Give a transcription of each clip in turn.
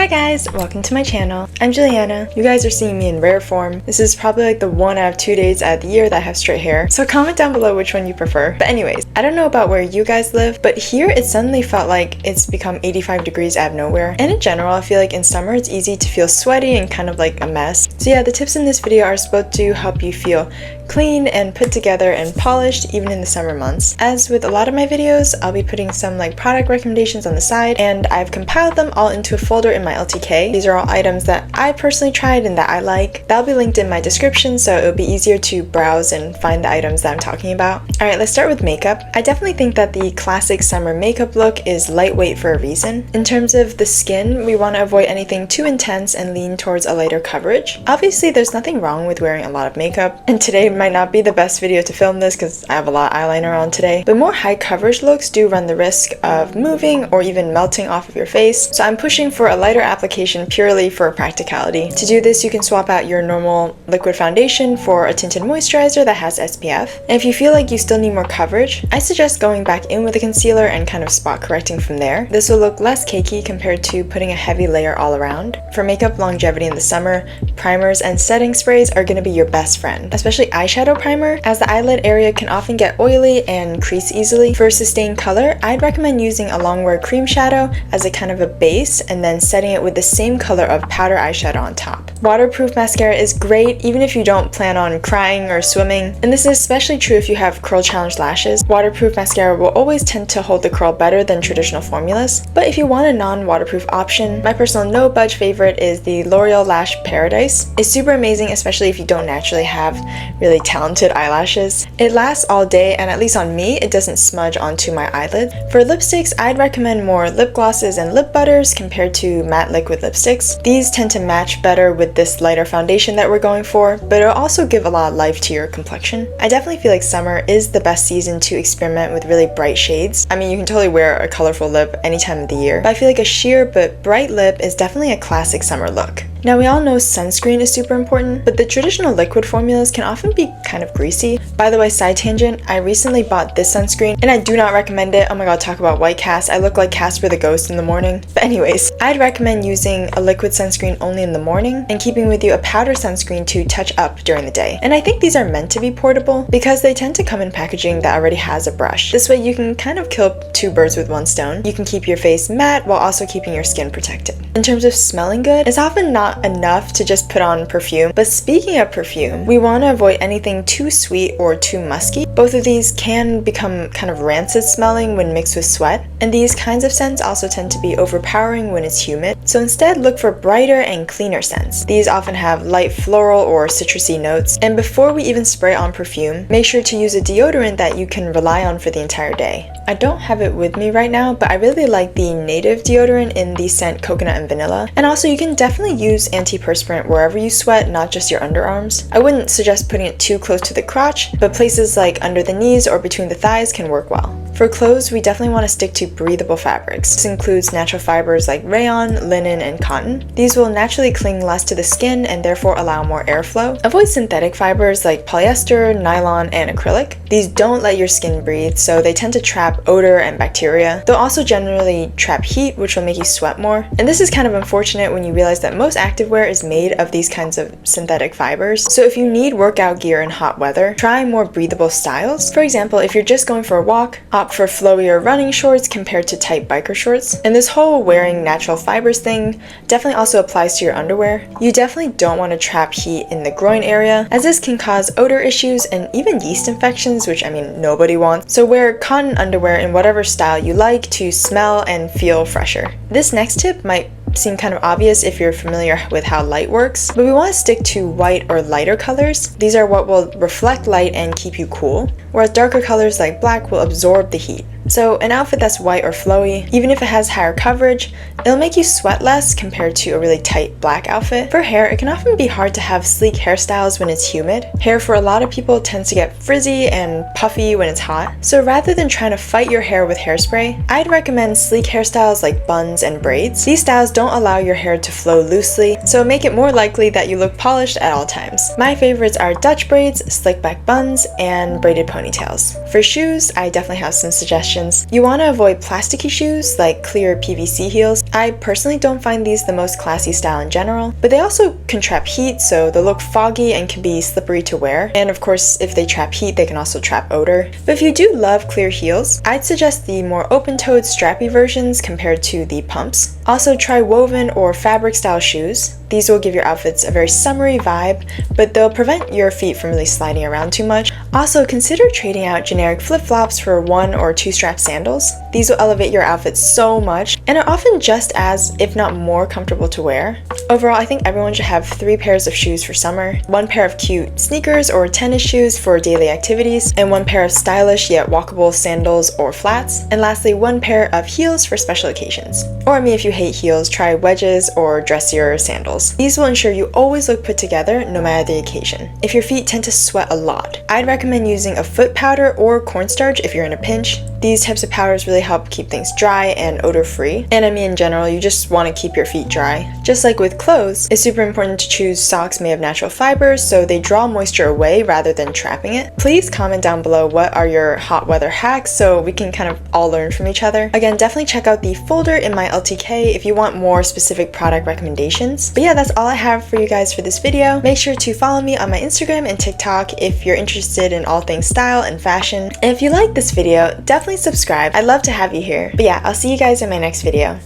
Hi guys, welcome to my channel. I'm Juliana. You guys are seeing me in rare form. This is probably like the 1 out of 2 days out of the year that I have straight hair, so comment down below which one you prefer. But anyways, I don't know about where you guys live, but here it suddenly felt like it's become 85 degrees out of nowhere. And in general, I feel like in summer it's easy to feel sweaty and kind of like a mess. So yeah, the tips in this video are supposed to help you feel clean and put together and polished even in the summer months. As with a lot of my videos, I'll be putting some like product recommendations on the side, and I've compiled them all into a folder in my LTK. These are all items that I personally tried and that I like. That'll be linked in my description, so it'll be easier to browse and find the items that I'm talking about. Alright, let's start with makeup. I definitely think that the classic summer makeup look is lightweight for a reason. In terms of the skin, we want to avoid anything too intense and lean towards a lighter coverage. Obviously, there's nothing wrong with wearing a lot of makeup, and today might not be the best video to film this because I have a lot of eyeliner on today, but more high coverage looks do run the risk of moving or even melting off of your face, so I'm pushing for a lighter application purely for practicality. To do this, you can swap out your normal liquid foundation for a tinted moisturizer that has SPF, and if you feel like you still need more coverage, I suggest going back in with a concealer and kind of spot correcting from there. This will look less cakey compared to putting a heavy layer all around. For makeup longevity in the summer, primers and setting sprays are going to be your best friend, especially eyeshadow primer, as the eyelid area can often get oily and crease easily. For sustained color, I'd recommend using a longwear cream shadow as a kind of a base and then setting it with the same color of powder eyeshadow on top. Waterproof mascara is great even if you don't plan on crying or swimming, and this is especially true if you have curl challenge lashes. Waterproof mascara will always tend to hold the curl better than traditional formulas, but if you want a non-waterproof option, my personal no budge favorite is the L'Oreal Lash Paradise. It's super amazing, especially if you don't naturally have really talented eyelashes. It lasts all day, and at least on me, it doesn't smudge onto my eyelid. For lipsticks, I'd recommend more lip glosses and lip butters compared to matte liquid lipsticks. These tend to match better with this lighter foundation that we're going for, but it'll also give a lot of life to your complexion. I definitely feel like summer is the best season to experiment with really bright shades. I mean, you can totally wear a colorful lip any time of the year, but I feel like a sheer but bright lip is definitely a classic summer look. Now, we all know sunscreen is super important, but the traditional liquid formulas can often be kind of greasy. By the way, side tangent, I recently bought this sunscreen and I do not recommend it. Oh my god, talk about white cast. I look like Casper the Ghost in the morning. But anyways, I'd recommend using a liquid sunscreen only in the morning and keeping with you a powder sunscreen to touch up during the day. And I think these are meant to be portable because they tend to come in packaging that already has a brush. This way you can kind of kill two birds with one stone. You can keep your face matte while also keeping your skin protected. In terms of smelling good, it's often not enough to just put on perfume, but speaking of perfume, we want to avoid anything too sweet or too musky. Both of these can become kind of rancid smelling when mixed with sweat, and these kinds of scents also tend to be overpowering when it's humid, so instead look for brighter and cleaner scents. These often have light floral or citrusy notes, and before we even spray on perfume, make sure to use a deodorant that you can rely on for the entire day. I don't have it with me right now, but I really like the Native deodorant in the scent Coconut and Vanilla, and also you can definitely use antiperspirant wherever you sweat, not just your underarms. I wouldn't suggest putting it too close to the crotch, but places like under the knees or between the thighs can work well. For clothes, we definitely want to stick to breathable fabrics. This includes natural fibers like rayon, linen, and cotton. These will naturally cling less to the skin and therefore allow more airflow. Avoid synthetic fibers like polyester, nylon, and acrylic. These don't let your skin breathe, so they tend to trap odor and bacteria. They'll also generally trap heat, which will make you sweat more. And this is kind of unfortunate when you realize that most activewear is made of these kinds of synthetic fibers. So if you need workout gear in hot weather, try more breathable styles. For example, if you're just going for a walk, opt for flowier running shorts compared to tight biker shorts. And this whole wearing natural fibers thing definitely also applies to your underwear. You definitely don't want to trap heat in the groin area, as this can cause odor issues and even yeast infections, which I mean nobody wants. So wear cotton underwear in whatever style you like to smell and feel fresher. This next tip might seem kind of obvious if you're familiar with how light works, but we want to stick to white or lighter colors. These are what will reflect light and keep you cool, whereas darker colors like black will absorb the heat. So an outfit that's white or flowy, even if it has higher coverage, it'll make you sweat less compared to a really tight black outfit. For hair, it can often be hard to have sleek hairstyles when it's humid. Hair for a lot of people tends to get frizzy and puffy when it's hot. So rather than trying to fight your hair with hairspray, I'd recommend sleek hairstyles like buns and braids. These styles don't don't allow your hair to flow loosely, so make it more likely that you look polished at all times. My favorites are Dutch braids, slick back buns, and braided ponytails. For shoes, I definitely have some suggestions. You want to avoid plasticky shoes like clear PVC heels. I personally don't find these the most classy style in general, but they also can trap heat, so they'll look foggy and can be slippery to wear. And of course, if they trap heat, they can also trap odor. But if you do love clear heels, I'd suggest the more open-toed strappy versions compared to the pumps. Also try woven or fabric style shoes. These will give your outfits a very summery vibe, but they'll prevent your feet from really sliding around too much. Also, consider trading out generic flip-flops for 1 or 2 strap sandals. These will elevate your outfit so much and are often just as, if not more, comfortable to wear. Overall, I think everyone should have 3 pairs of shoes for summer, 1 pair of cute sneakers or tennis shoes for daily activities, and 1 pair of stylish yet walkable sandals or flats, and lastly 1 pair of heels for special occasions. Or if you hate heels, try wedges or dressier sandals. These will ensure you always look put together no matter the occasion. If your feet tend to sweat a lot, I'd recommend using a foot powder or cornstarch if you're in a pinch. These types of powders really help keep things dry and odor-free. And I mean in general, you just want to keep your feet dry. Just like with clothes, it's super important to choose socks made of natural fibers so they draw moisture away rather than trapping it. Please comment down below what are your hot weather hacks so we can kind of all learn from each other. Again, definitely check out the folder in my LTK if you want more specific product recommendations. But yeah, that's all I have for you guys for this video. Make sure to follow me on my Instagram and TikTok if you're interested in all things style and fashion. And if you like this video, definitely subscribe. I'd love to have you here. But yeah, I'll see you guys in my next video.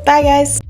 Bye guys!